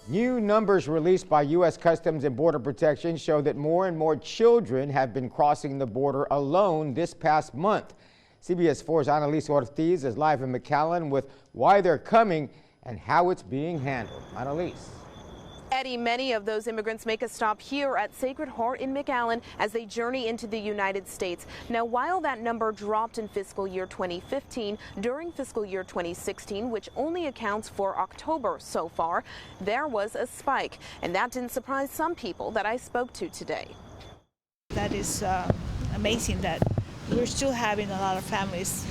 New numbers released by U.S. Customs and Border Protection show that more and more children have been crossing the border alone this past month. CBS 4's Annalise Ortiz is live in McAllen with why they're coming and how it's being handled. Annalise. Eddie, many of those immigrants make a stop here at Sacred Heart in McAllen as they journey into the United States. Now, while that number dropped in fiscal year 2015, during fiscal year 2016, which only accounts for October so far, there was a spike. And that didn't surprise some people that I spoke to today. That is amazing that we're still having a lot of families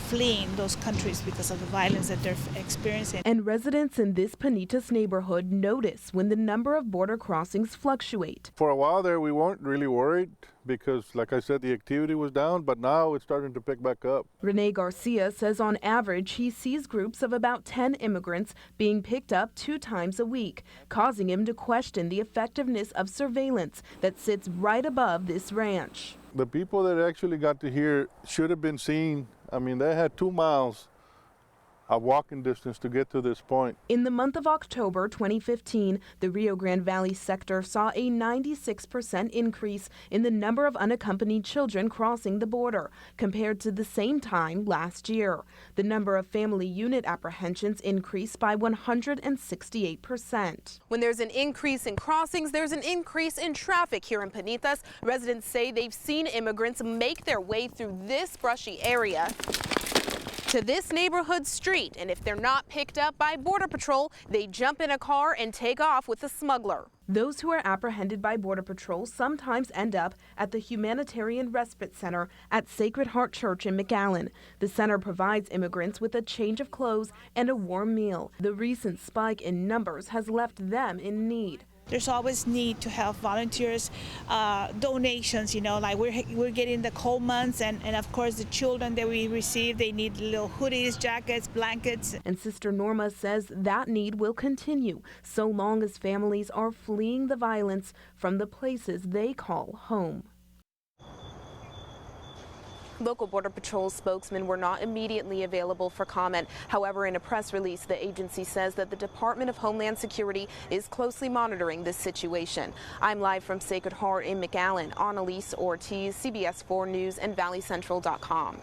fleeing those countries because of the violence that they're experiencing. And residents in this Panitas neighborhood notice when the number of border crossings fluctuate. For a while there, we weren't really worried because, like I said, the activity was down, but now it's starting to pick back up. Rene Garcia says on average he sees groups of about 10 immigrants being picked up 2 times a week, causing him to question the effectiveness of surveillance that sits right above this ranch. The people that actually got to here should have been seen. I mean, they had 2 miles of walking distance to get to this point. In the month of October 2015, the Rio Grande Valley sector saw a 96% increase in the number of unaccompanied children crossing the border compared to the same time last year. The number of family unit apprehensions increased by 168%. When there's an increase in crossings, there's an increase in traffic here in Panitas. Residents say they've seen immigrants make their way through this brushy area to this neighborhood street, and if they're not picked up by Border Patrol, they jump in a car and take off with a smuggler. Those who are apprehended by Border Patrol sometimes end up at the Humanitarian Respite Center at Sacred Heart Church in McAllen. The center provides immigrants with a change of clothes and a warm meal. The recent spike in numbers has left them in need. There's always need to have volunteers, donations, like we're getting the cold months and of course the children that we receive, they need little hoodies, jackets, blankets. And Sister Norma says that need will continue so long as families are fleeing the violence from the places they call home. Local Border Patrol spokesmen were not immediately available for comment. However, in a press release, the agency says that the Department of Homeland Security is closely monitoring this situation. I'm live from Sacred Heart in McAllen. Annalise Ortiz, CBS 4 News and ValleyCentral.com.